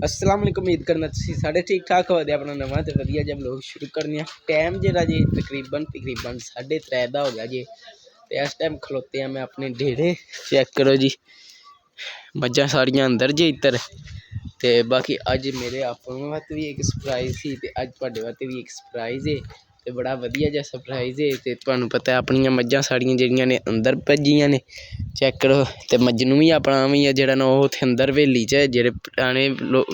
अस्सलाम वालेकुम। उम्मीद करना तुसीं सारे ठीक ठाक हो। अपना नवा तो वधिया जब लोग शुरू करने टाइम जो जी तकरीबन 3:30 का हो गया जी। तो इस टाइम खलोते हैं मैं अपने डेरे। चेक करो जी, मज्जां सारियां अंदर जे इधर। तो बाकी अज मेरे अपने वास्ते भी एक सरप्राइज थी, तो अज तुहाडे वास्ते भी एक सरप्राइज है। तो बड़ा वधिया जिहा सरप्राइज है। तो तुहानूं पता है अपनियां मज्जां सारियां जेहड़ियां ने अंदर भज्जियां ने। चेक करो। तो मजनू भी अपना भी है जेहड़ा ना ओह उत्थे अंदर हवेली च है। जेहड़े पुराने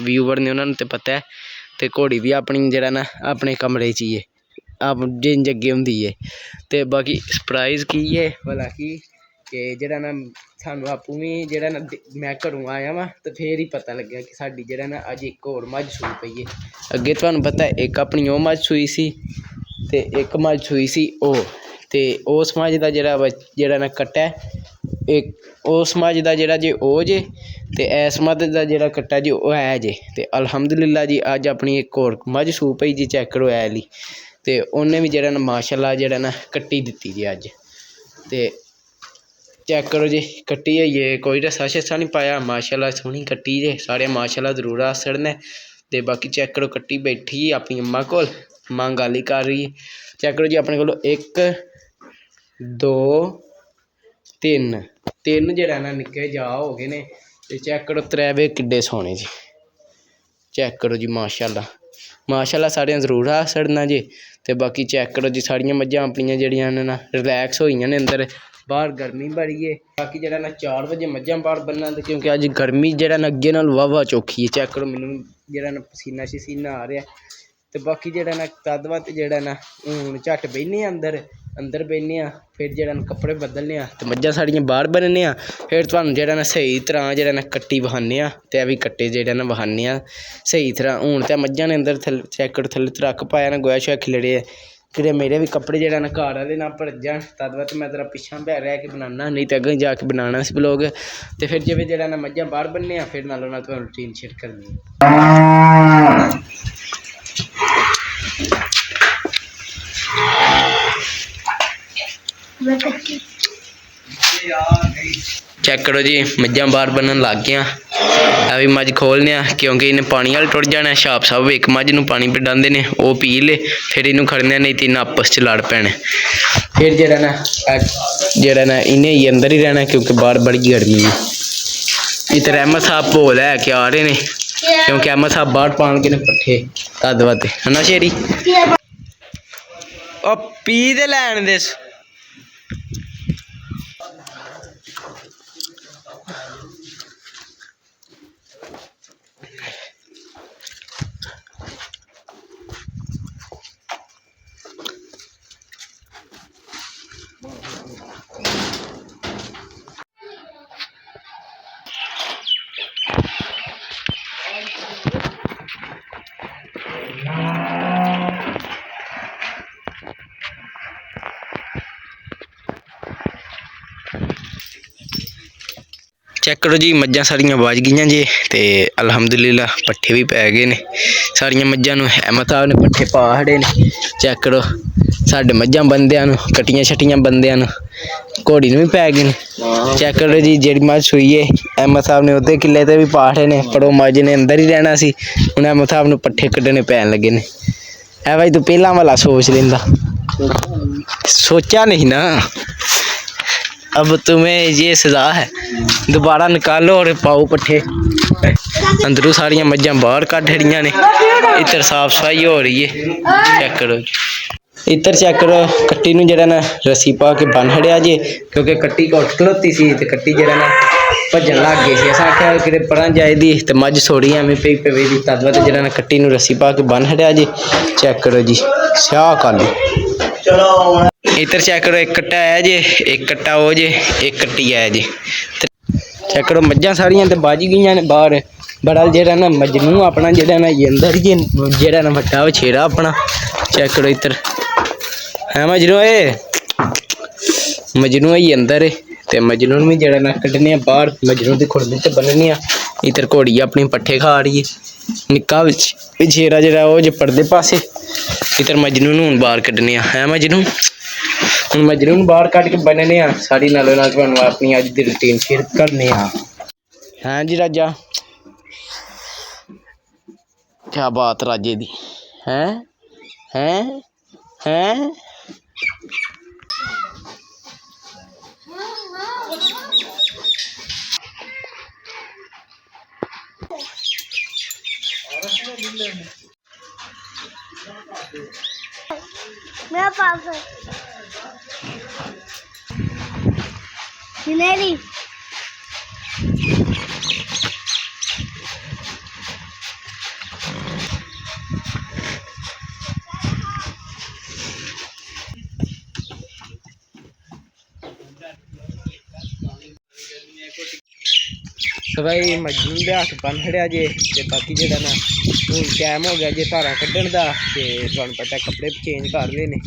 व्यूवर ने उन्होंने तो पता है। तो घोड़ी भी अपनी जेहड़ा ना अपने कमरे च ही है, आप जिंज अग्गे होंदी है। तो बाकी सरप्राइज की है भला कि जेहड़ा ना सानू आपूं भी जेहड़ा ना मैं घरों आया वां तो फिर ही पता लग्या कि साडी जेहड़ा ना अज एक होर मझ सूई पई है। अग्गे तुहानूं पता है एक अपनी ओह मझ सूई सी ते एक मझ सूई सी ओह। ते उस मझ दा जेहड़ा ना कट्टा है एक उस मझ दा जेहड़ा जे ओह जे, ते इस मझ दा जेहड़ा कट्टा जे ओह है जे। ते अलहमदुलिल्लाह जी अज अपनी एक होर मझ सूई पई जी। चेक करो ऐ ली। ते उन्हें भी जेहड़ा ना माशाअल्लाह जेहड़ा ना कट्टी दित्ती जी अज। ते चेक करो जी, कट्टी होई है, कोई रस्सा शस्सा नहीं पाया, माशाअल्लाह सोहनी कट्टी जे। सारे माशाअल्लाह जरूर आखन। ते बाकी चेक करो कट्टी बैठी अपनी अम्मा कोल, अम्मा गल ही कर रही है। चेक करो जी अपने कोल 1 2 3 जेहड़ा ना निक्के जा हो गए ने। ते चेक करो 3 वे किड्डे सोहने जी। चेक करो जी माशाअल्लाह माशाअल्लाह सारियां जरूर आख छड़ना जी। ते बाकी चेक करो जी सारियां मज्जां अपनियां जेहड़ियां न ना रिलैक्स होइयां ने अंदर। बाहर गर्मी बड़ी है। बाकी जेहड़ा ना 4 बजे मज्जां बाहर बन्ना, क्योंकि अज गर्मी जेहड़ा ना अग्गे नाल वाह चौखी है। चेक करो मैनू जेहड़ा ना पसीना शसीना आ रहा है। तो बाकी जेहड़ा ना तद वत जेहड़ा ना हून झट बहने अंदर बहने फिर जेहड़ा ना कपड़े बदलने तो मज्जां साड़ियां बाहर बनने फिर तुहानूं जेहड़ा ना सही तरह जेहड़ा ना कट्टी वहाने ते भी कट्टे जेहड़ा ना वहाने सही तरह। हून ते मज्जां ने अंदर चेक करो थल्ले त्रक पाया ना, गोहा शोहा खिलड़े कि मेरे भी कपड़े जेहड़ा ना घर आह्ले ना भर जान। तद वत मैं तेरा पिच्छा रह के बनाना, नहीं तो अग्गें जाके बनाना सी ब्लॉग। तो फिर जिवें जेहड़ा ना मज्जां बाहर बनने फिर नालों नाल तुहानूं रूटीन शेयर करनी चेक करो जी मज्जां बाहर बनन लग गया। अभी मझ खोलने क्योंकि इन्हें पानी वाल टुट जाना। छाप साहब एक मझ नूं पानी पिडांदे ने, वो पी ले फिर इनू खड़ने, नहीं तो इन्हें आपस च लड़ पैने। फिर जेहड़ा ना इन्हें ही अंदर ही रहना क्योंकि बाहर बड़ी गर्मी है। इधर अहमद साहब भोल है के आ रहे ने क्योंकि अहमद साहब बाहर पान के ने पट्ठे तद वाते है ना शेरी। ओ पी दे लैन दे। चेक करो जी मज्जां सारियां बज गई जी। तो अलहमदुलिल्लाह पट्ठे भी पै गए ने सारियां मज्जां नूं। अहमद साहब ने पट्ठे पा छड़े ने। चेक करो साडे मज्जां बंदियां नूं कट्टियां शट्टियां बंदियां नूं घोड़ी नूं भी पै गए ने। चेक करो जी जेहड़ी मझ सूई है अहमद साहब ने ओहदे किले ते भी पा छड़े ने, पर ओह मझ ने अंदर ही रहना सी। हुण अहमद साहब नूं पट्ठे कड्ढने पैन लगे ने। है भाई तू पहला वाला सोच लेंदा, सोचा नहीं ना। अब तुम्हें ये सजा है, दोबारा निकालो और पाओ पट्ठे। अंदरों सारियां मज्जां बाहर कड्ढ छड़ियां ने। इधर साफ सफाई हो रही है। चेक करो इधर चेक करो कट्टी नूं जेहड़ा ना रस्सी पा के बन छड़िया जे, क्योंकि कट्टी उठ खलोती सी ते कट्टी जेहड़ा ना भजन लग गई सी। असें आख्या कि परां जाएदी ते मझ सोड़ी एवें पई पवे दी। तद वत जेहड़ा ना कट्टी नूं रस्सी पा के बन छड़िया जे। चेक करो जी स्याह काली। इधर चेक करो एक कट्टा है जे, एक कट्टा हो जे, एक कट्टी है जे। चेक करो मज्जां सारियां ते बाजी गईयां ने बाहर। बड़ा जेहड़ा ना मजनू अपना जेहड़ा ना अंदर जेहड़ा ना वड्डा वछेरा अपना। चेक करो इधर है मजनू मजनू होई अंदर ते मजनू भी जेहड़ा ना कड्ढने बाहर। मजनू दी खुरली ते बन्नने। इधर घोड़ी अपनी पट्ठे खा रही है। निक्का वछेरा जेहड़ा ओह जे परदे पासे। इधर मजनू नूं बाहर कड्ढने है मजनू। हुण मजनू नूं बाहर कड्ढ के बन्नने सारी नालों नाल तुहानूं अपनी अज दी रूटीन शेयर करने। हाँ जी राजा क्या बात राजे दी हैं हैं हैं मेरा पास है जिनेरी तो भाई मजनू दे हथ बन खड़िया जे ते बाकी जेड़ा ना हूँ टाइम हो गया जे धारा कड्ढण दा ते तुहानूं पता कपड़े चेंज कर ले ने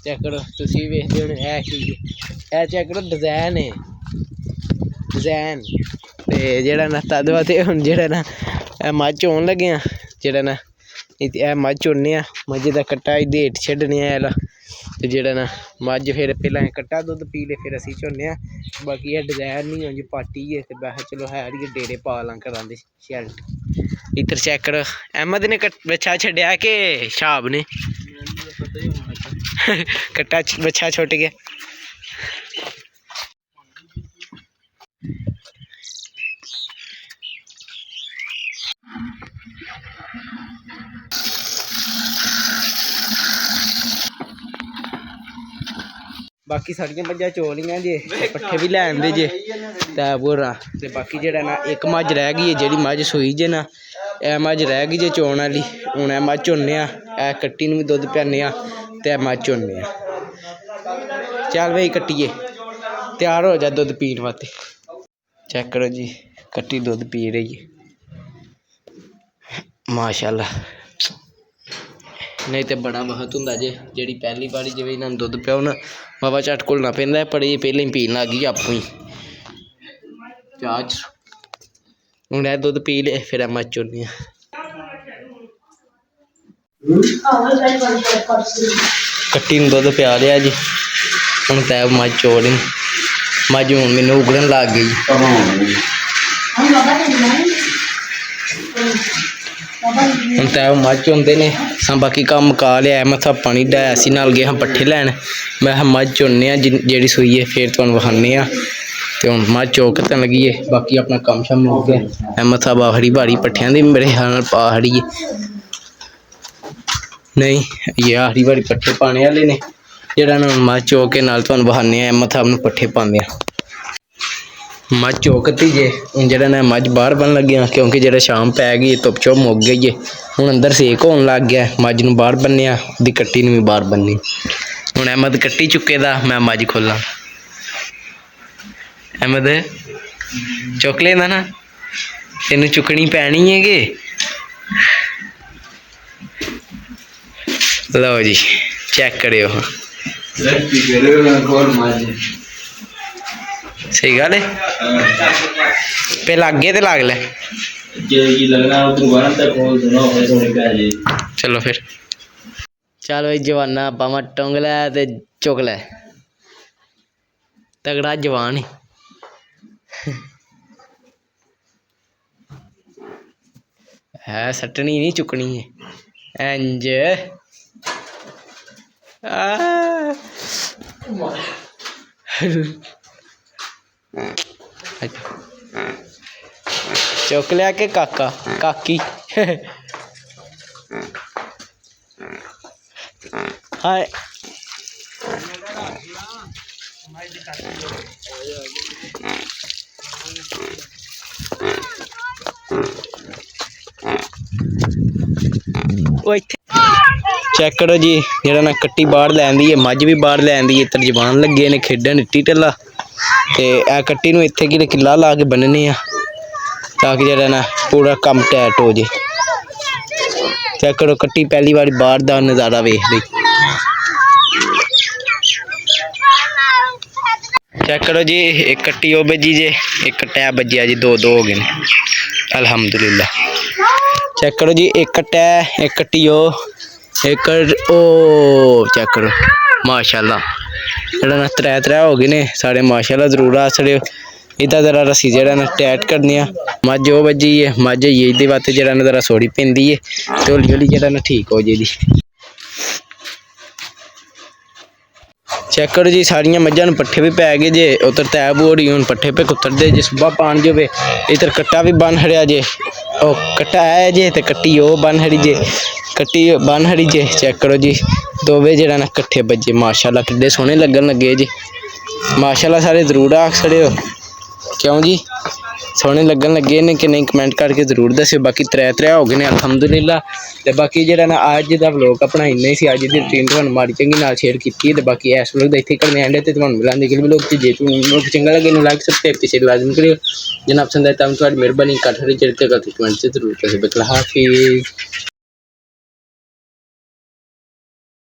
चेक करो तुसीं भी वेखदे होने है की ए चेक करो डिजाइन है डिजाइन ते जेड़ा ना तद वास्ते हुण जेड़ा ना मझ चोन लगे आ जेड़ा ना ए मझ चोने आ मझ दा कट्टा इहदे हेठ छड्डने आ ते जेड़ा ना मझ फिर पहला कट्टा दुद्ध पी ले फिर असीं चोने आ बाकी ये डिजाइन नहीं होंदी पार्टी है ते मैं चलो है डेरे पा लां करां दे शैल इधर चेक करो अहमद ने बच्चा छड्डिया के शाब ने कट्टा बच्चा छुट गया बाकी साड़ियां मझां चोलियां जे पट्ठे भी लै आंदे जे ते बोरा ते बाकी जेड़ा ना एक मझ रह गई है जेड़ी मझ सूई जे ना ए मझ रह गई जे चोन वाली हुण ए मझ चोने आ ए कट्टी नूं भी दुद्ध पिआने आ ते ए मझ चोने आ चल भाई कट्टिए तैयार हो जा दुद्ध पीण वास्ते चेक करो जी कट्टी दुद्ध पी रही है माशाअल्लाह नहीं तो बड़ा महत होंदा जे जेड़ी पहली बारी जिवें इन्हां नूं दुद्ध पिआओ ना बाबा झट घुलना पैंदा पर ये पहले ही पीन लग गई आपूं ही चाह च हुण ए दुद्ध पी ले फिर मझ चोने आ कट्टी नूं दुद्ध पिआ लिया जी हुण तै मझ चोल मझ हुण मैनूं उगड़न लग गई ਹੁਣ ਤਾਂ ਮੱਝ ਹੁੰਦੇ ਨੇ ਬਾਕੀ ਕੰਮ ਮੁਕਾ ਲਿਆ ਮੱਥਾ ਪਾਣੀ ਡਾਇਆ ਸੀ ਨਾਲ ਗਏ ਹਾਂ ਪੱਠੇ ਲੈਣ ਮੈਂ ਕਿਹਾ ਮੱਝ ਚੁਣਨੇ ਆ ਜਿਹੜੀ ਸੂਈ ਹੈ ਫਿਰ ਤੁਹਾਨੂੰ ਵਿਖਾਉਂਦੇ ਆ ਤੇ ਹੁਣ ਮੱਝ ਚੋ ਕੱਤਣ ਲੱਗੀ ਹੈ ਬਾਕੀ ਆਪਣਾ ਕੰਮ ਸ਼ਾਮ ਮੁੱਕ ਗਿਆ ਮੱਥਾ ਬਾਹਰੀ ਭਾਰੀ ਪੱਠਿਆਂ ਦੀ ਮੇਰੇ ਖਿਆਲ ਨਾਲ ਪਾ ਖੜੀ ਹੈ ਨਹੀਂ ਇਹ ਆਖਰੀ ਵਾਰੀ ਪੱਠੇ ਪਾਣੇ ਵਾਲੇ ਨੇ ਜਿਹੜਾ ਨਾ ਮੱਝ ਚੋ ਕੇ ਨਾਲ ਤੁਹਾਨੂੰ ਵਿਖਾਉਂਦੇ ਆ ਮੱਥਾ ਨੂੰ ਪੱਠੇ ਪਾਉਂਦੇ ਆ मझ चौकती जे हूँ जरा ना मझ बाहर बन लगे क्योंकि जरा शाम पै गई धुप चुप मुक गई है हूँ अंदर सेक होने लग गया मझ नूं बाहर बन्निया दी कट्टी नूं भी बाहर बन्नी हूँ अहमद कट्टी चुके दा मैं मझ खोला अहमद चुक लेना ना तेनू चुकनी पैनी है कि लो जी चेक करियो सही गल है पे लागे तो लाग ले चलो फिर चल भाई जवाना पावा टोंग लै ते चुक लै तगड़ा जवान है सट्टनी नहीं चुकनी है इंज चुक लिया के काका काकी हाय चेक करो जी जरा ना कट्टी बाहर लै आंदी है मझ भी बाहर लै आंदी है इधर जवान लगे ने खेडन इट्टी ढला ते ए कट्टी नूं इत्थे कि किला ला के बन्नने आ ताकि जरा ना पूरा कम टाइट हो जाए चेक करो कट्टी पहली बार बाहर दा नज़ारा वेख ली चेक करो जी एक कट्टी ओ बजी जे एक टै बजिया जी दो हो गए अल्हम्दुलिल्लाह चेक करो जी एक टै एक कट्टी ओ एक ओ चेक करो माशाल्लाह जेड़ा ना त्रै हो गए ने साढ़े माशाल्लाह जरूर आ छड़े इधर जरा रस्सी जरा ना टाइट करनी है मझ वो बजी है मझ ये बात जरा ना जरा सोड़ी पैंदी है तो हौली हौली जरा ना ठीक हो जाएगी चेक करो जी सारिया मझां नूं पट्ठे भी पै गए जे उधर तैब हो रही हूँ पट्ठे पे कुतरदे जे सुबह पान जो इधर कट्टा भी बन हड़िया जे ओ कट्टा है जे ते कट्टी वो बन हड़ी जे कट्टी बन हड़ी जे चेक करो जी दोवे जरा ना कट्ठे बजे माशाल्लाह किड्डे सोहने लगन लगे जी माशाल्लाह सारे जरूर आख छड़े हो क्यों जी सोहने लगन लगे ने कि नहीं कमेंट करके जरूर दस्यो बाकी त्रै हो गए ने अलहमदुलिल्लाह ते बाकी जेड़ा ना अज दा व्लॉग अपना इन्ना ही सी अज दी रूटीन तुहानूं माड़ी चंगी नाल शेयर कीती ते बाकी इस व्लॉग दा इत्थे करने एंड ते तुहानूं मिलांगे अगले व्लॉग च जे तुहानूं व्लॉग चंगा लगे इन्हूं लाइक सब्सक्राइब ते शेयर लाजमी करियो जे ना पसंद आए तां तुहाडी मेहरबानी कर थोड़ी चिर ते कमेंट च जरूर दस्सिओ हाफिज़।